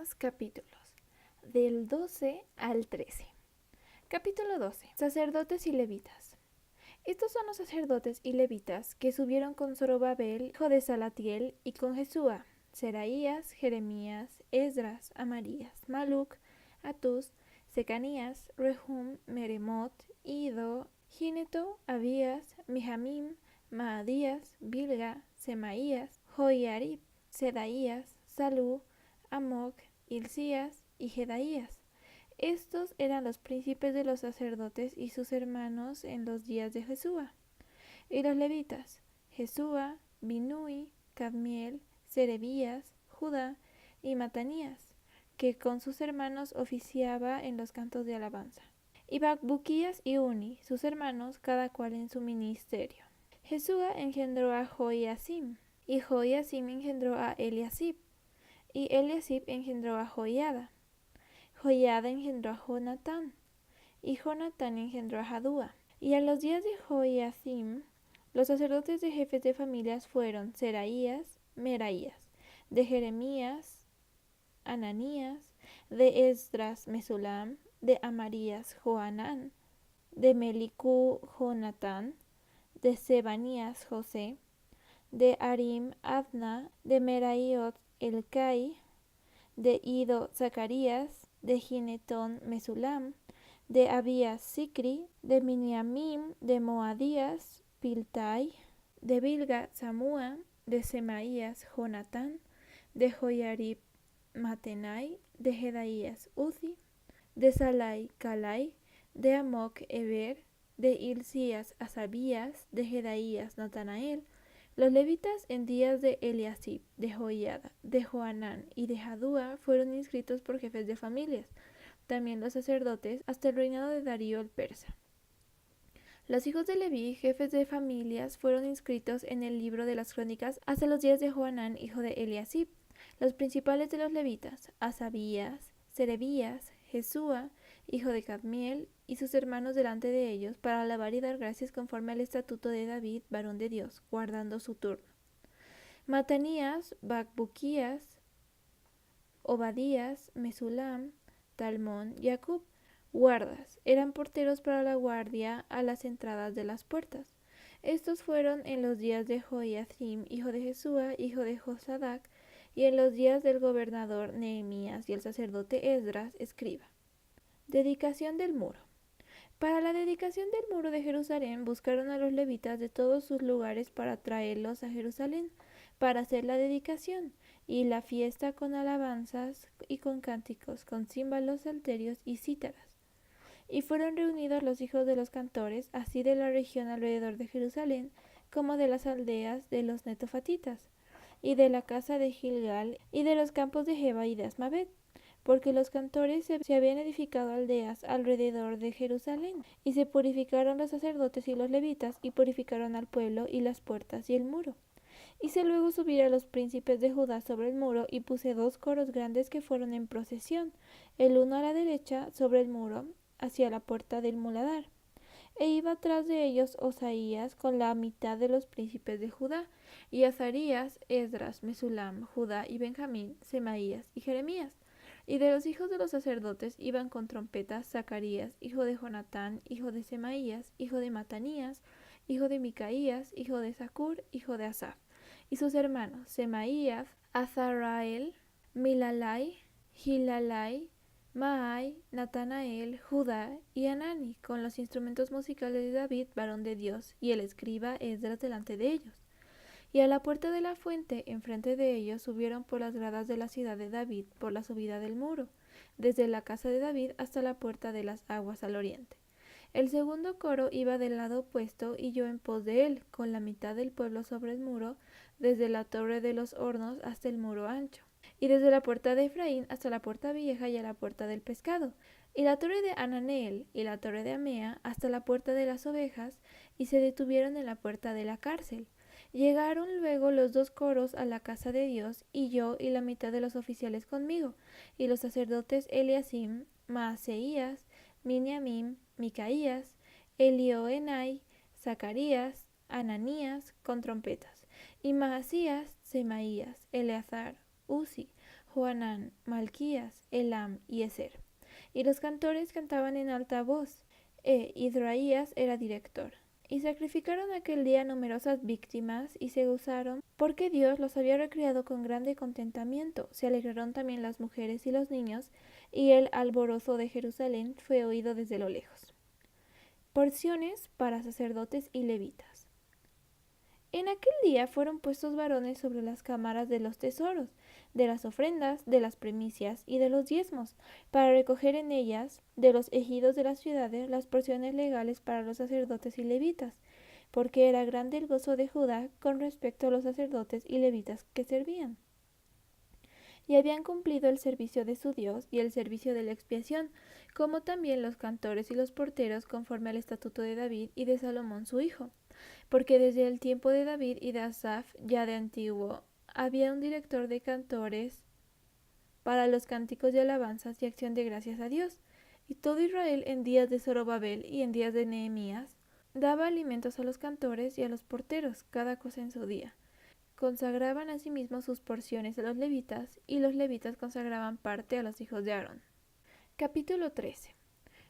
más capítulos, del 12 al 13. Capítulo 12. Sacerdotes y levitas. Estos son los sacerdotes y levitas que subieron con Zorobabel, hijo de Salatiel, y con Jesúa, Seraías, Jeremías, Esdras, Amarías, Maluc, Atús, Secanías, Rehum, Meremot, Ido, Gineto, Abías, Mijamim, Maadías, Bilga, Semaías, Joiarib, Sedaías, Salú, Amoc, Hilcías y Jedaías. Estos eran los príncipes de los sacerdotes y sus hermanos en los días de Jesúa. Y los levitas: Jesúa, Binui, Cadmiel, Serebías, Judá y Matanías, que con sus hermanos oficiaba en los cantos de alabanza. Y Bacbuquías y Uni, sus hermanos, cada cual en su ministerio. Jesúa engendró a Joiasim, y Joiasim engendró a Eliasib, y Eliasib engendró a Joiada. Joiada engendró a Jonatán, y Jonatán engendró a Jadúa. Y a los días de Joiacim, los sacerdotes de jefes de familias fueron Seraías, Meraías, de Jeremías, Ananías, de Esdras, Mesulam, de Amarías, Joanán, de Melicú, Jonatán, de Sebanías, José, de Arim, Adna, de Meraiot, Elcai, de Ido, Zacarías, de Ginetón, Mesulam, de Abías, Sicri, de Miniamim, de Moadías, Piltai, de Bilga, Samúa, de Semaías, Jonatán, de Joiarib, Matenai, de Jedaías, Uzi, de Salai, Calai, de Amoc, Eber, de Hilcías, Asabías, de Jedaías, Natanael. Los levitas en días de Eliasib, de Joiada, de Joanán y de Jadúa fueron inscritos por jefes de familias, también los sacerdotes, hasta el reinado de Darío el persa. Los hijos de Leví, jefes de familias, fueron inscritos en el libro de las crónicas hasta los días de Joanán, hijo de Eliasib. Los principales de los levitas: Asabías, Serebías, Jesúa, hijo de Cadmiel, y sus hermanos delante de ellos, para alabar y dar gracias conforme al estatuto de David, varón de Dios, guardando su turno. Matanías, Bacbuquías, Obadías, Mesulam, Talmón, Jacob, guardas, eran porteros para la guardia a las entradas de las puertas. Estos fueron en los días de Joiacim, hijo de Jesúa, hijo de Josadac, y en los días del gobernador Nehemías y el sacerdote Esdras, escriba. Dedicación del muro. Para la dedicación del muro de Jerusalén buscaron a los levitas de todos sus lugares para traerlos a Jerusalén, para hacer la dedicación y la fiesta con alabanzas y con cánticos, con címbalos, salterios y cítaras. Y fueron reunidos los hijos de los cantores, así de la región alrededor de Jerusalén, como de las aldeas de los netofatitas, y de la casa de Gilgal, y de los campos de Jeba y de Asmavet, porque los cantores se habían edificado aldeas alrededor de Jerusalén, y se purificaron los sacerdotes y los levitas, y purificaron al pueblo y las puertas y el muro. Hice luego subir a los príncipes de Judá sobre el muro, y puse 2 coros grandes que fueron en procesión, el uno a la derecha sobre el muro, hacia la puerta del muladar. E iba tras de ellos Osaías con la mitad de los príncipes de Judá, y Azarías, Esdras, Mesulam, Judá y Benjamín, Semaías y Jeremías. Y de los hijos de los sacerdotes iban con trompetas Zacarías, hijo de Jonatán, hijo de Semaías, hijo de Matanías, hijo de Micaías, hijo de Zacur, hijo de Asaf, y sus hermanos Semaías, Azarael, Milalai, Gilalai, Maai, Natanael, Judá y Anani, con los instrumentos musicales de David, varón de Dios, y el escriba Esdras delante de ellos. Y a la puerta de la fuente, enfrente de ellos, subieron por las gradas de la ciudad de David, por la subida del muro, desde la casa de David hasta la puerta de las aguas al oriente. El segundo coro iba del lado opuesto, y yo en pos de él, con la mitad del pueblo sobre el muro, desde la torre de los hornos hasta el muro ancho, y desde la puerta de Efraín hasta la puerta vieja y a la puerta del pescado, y la torre de Ananeel y la torre de Amea hasta la puerta de las ovejas, y se detuvieron en la puerta de la cárcel. Llegaron luego los 2 coros a la casa de Dios, y yo y la mitad de los oficiales conmigo, y los sacerdotes Eliasim, Maaseías, Miniamim, Micaías, Elioenai, Zacarías, Ananías, con trompetas, y Maasías, Semaías, Eleazar, Uzi, Joanán, Malquías, Elam y Ezer. Y los cantores cantaban en alta voz, Idraías era director. Y sacrificaron aquel día numerosas víctimas y se gozaron, porque Dios los había recreado con grande contentamiento. Se alegraron también las mujeres y los niños, y el alborozo de Jerusalén fue oído desde lo lejos. Porciones para sacerdotes y levitas. En aquel día fueron puestos varones sobre las cámaras de los tesoros, de las ofrendas, de las primicias y de los diezmos, para recoger en ellas, de los ejidos de las ciudades, las porciones legales para los sacerdotes y levitas, porque era grande el gozo de Judá con respecto a los sacerdotes y levitas que servían. Y habían cumplido el servicio de su Dios y el servicio de la expiación, como también los cantores y los porteros, conforme al estatuto de David y de Salomón su hijo. Porque desde el tiempo de David y de Asaf, ya de antiguo, había un director de cantores para los cánticos de alabanzas y acción de gracias a Dios. Y todo Israel en días de Zorobabel y en días de Nehemías daba alimentos a los cantores y a los porteros, cada cosa en su día. Consagraban asimismo sus porciones a los levitas, y los levitas consagraban parte a los hijos de Aarón. Capítulo 13.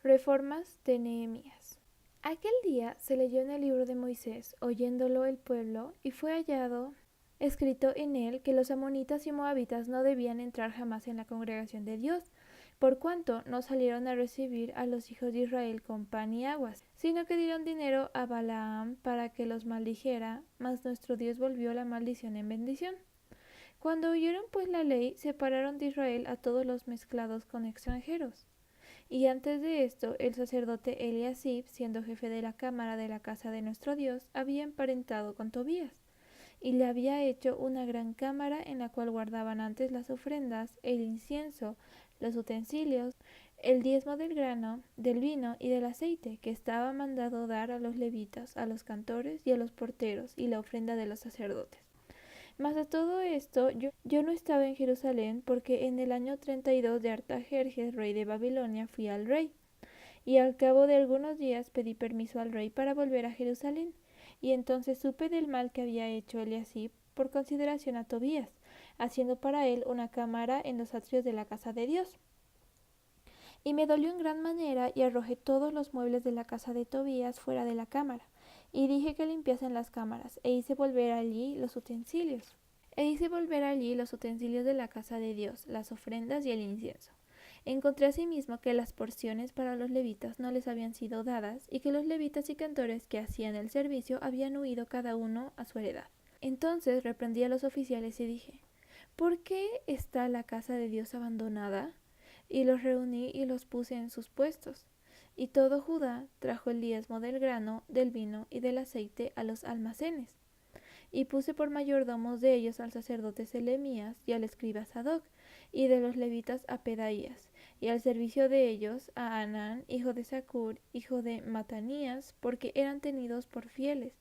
Reformas de Nehemías. Aquel día se leyó en el libro de Moisés, oyéndolo el pueblo, y fue hallado escrito en él que los amonitas y moabitas no debían entrar jamás en la congregación de Dios, por cuanto no salieron a recibir a los hijos de Israel con pan y aguas, sino que dieron dinero a Balaam para que los maldijera, mas nuestro Dios volvió la maldición en bendición. Cuando oyeron pues la ley, separaron de Israel a todos los mezclados con extranjeros. Y antes de esto, el sacerdote Eliasib, siendo jefe de la cámara de la casa de nuestro Dios, había emparentado con Tobías, y le había hecho una gran cámara en la cual guardaban antes las ofrendas, el incienso, los utensilios, el diezmo del grano, del vino y del aceite, que estaba mandado dar a los levitas, a los cantores y a los porteros, y la ofrenda de los sacerdotes. Mas a todo esto yo no estaba en Jerusalén, porque en el año 32 de Artajerjes, rey de Babilonia, fui al rey. Y al cabo de algunos días pedí permiso al rey para volver a Jerusalén. Y entonces supe del mal que había hecho Eliasib por consideración a Tobías, haciendo para él una cámara en los atrios de la casa de Dios. Y me dolió en gran manera, y arrojé todos los muebles de la casa de Tobías fuera de la cámara, y dije que limpiasen las cámaras, e hice volver allí los utensilios. De la casa de Dios, las ofrendas y el incienso. Encontré asimismo que las porciones para los levitas no les habían sido dadas, y que los levitas y cantores que hacían el servicio habían huido cada uno a su heredad. Entonces reprendí a los oficiales y dije: ¿por qué está la casa de Dios abandonada? Y los reuní y los puse en sus puestos. Y todo Judá trajo el diezmo del grano, del vino y del aceite a los almacenes. Y puse por mayordomos de ellos al sacerdote Selemías y al escriba Sadoc, y de los levitas a Pedaías, y al servicio de ellos a Anán, hijo de Zacur, hijo de Matanías, porque eran tenidos por fieles,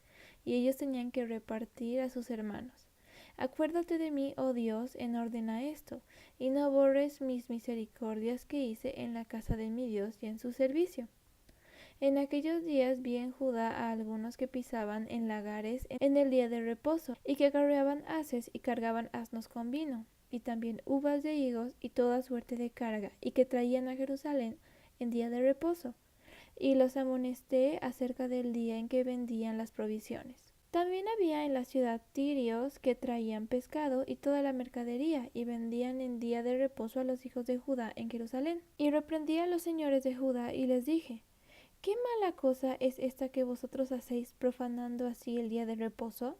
y ellos tenían que repartir a sus hermanos. Acuérdate de mí, oh Dios, en orden a esto, y no borres mis misericordias que hice en la casa de mi Dios y en su servicio. En aquellos días vi en Judá a algunos que pisaban en lagares en el día de reposo, y que acarreaban haces y cargaban asnos con vino, y también uvas de higos y toda suerte de carga, y que traían a Jerusalén en día de reposo. Y los amonesté acerca del día en que vendían las provisiones. También había en la ciudad tirios que traían pescado y toda la mercadería, y vendían en día de reposo a los hijos de Judá en Jerusalén. Y reprendí a los señores de Judá y les dije: ¿qué mala cosa es esta que vosotros hacéis, profanando así el día de reposo?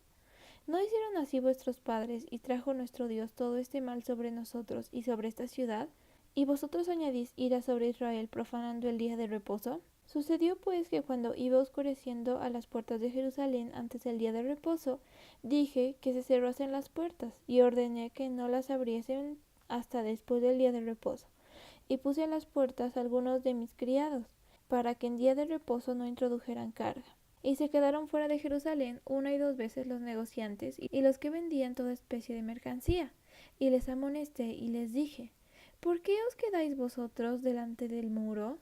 ¿No hicieron así vuestros padres, y trajo nuestro Dios todo este mal sobre nosotros y sobre esta ciudad? ¿Y vosotros añadís ira sobre Israel, profanando el día de reposo? Sucedió pues que cuando iba oscureciendo a las puertas de Jerusalén antes del día de reposo, dije que se cerrasen las puertas, y ordené que no las abriesen hasta después del día de reposo. Y puse en las puertas algunos de mis criados, para que en día de reposo no introdujeran carga. Y se quedaron fuera de Jerusalén 1 y 2 veces los negociantes y los que vendían toda especie de mercancía. Y les amonesté y les dije: ¿por qué os quedáis vosotros delante del muro?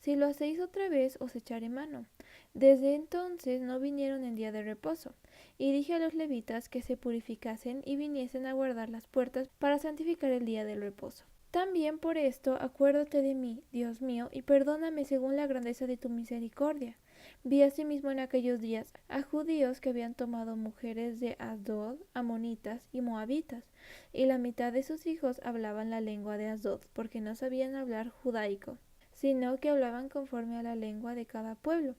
Si lo hacéis otra vez, os echaré mano. Desde entonces no vinieron en día de reposo. Y dije a los levitas que se purificasen y viniesen a guardar las puertas para santificar el día del reposo. También por esto acuérdate de mí, Dios mío, y perdóname según la grandeza de tu misericordia. Vi asimismo en aquellos días a judíos que habían tomado mujeres de Asdod, amonitas y moabitas, y la mitad de sus hijos hablaban la lengua de Asdod, porque no sabían hablar judaico, sino que hablaban conforme a la lengua de cada pueblo.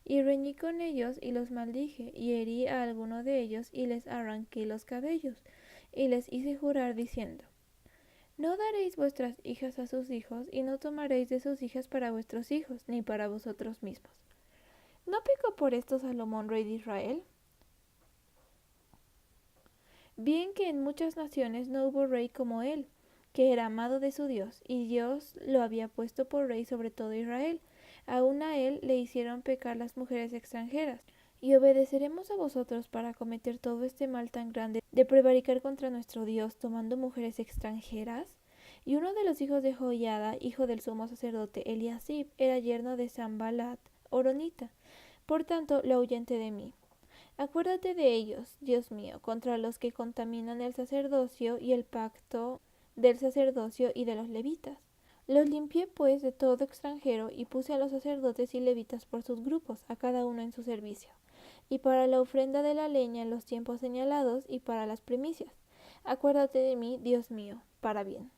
Y reñí con ellos y los maldije, y herí a alguno de ellos y les arranqué los cabellos, y les hice jurar diciendo: no daréis vuestras hijas a sus hijos, y no tomaréis de sus hijas para vuestros hijos, ni para vosotros mismos. ¿No pecó por esto Salomón, rey de Israel? Bien que en muchas naciones no hubo rey como él, que era amado de su Dios, y Dios lo había puesto por rey sobre todo Israel. Aun a él le hicieron pecar las mujeres extranjeras. ¿Y obedeceremos a vosotros para cometer todo este mal tan grande de prevaricar contra nuestro Dios tomando mujeres extranjeras? Y uno de los hijos de Joiada, hijo del sumo sacerdote Eliasib, era yerno de Sambalat, horonita. Por tanto, lo ahuyenté de mí. Acuérdate de ellos, Dios mío, contra los que contaminan el sacerdocio y el pacto del sacerdocio y de los levitas. Los limpié pues de todo extranjero y puse a los sacerdotes y levitas por sus grupos, a cada uno en su servicio, y para la ofrenda de la leña en los tiempos señalados y para las primicias. Acuérdate de mí, Dios mío, para bien.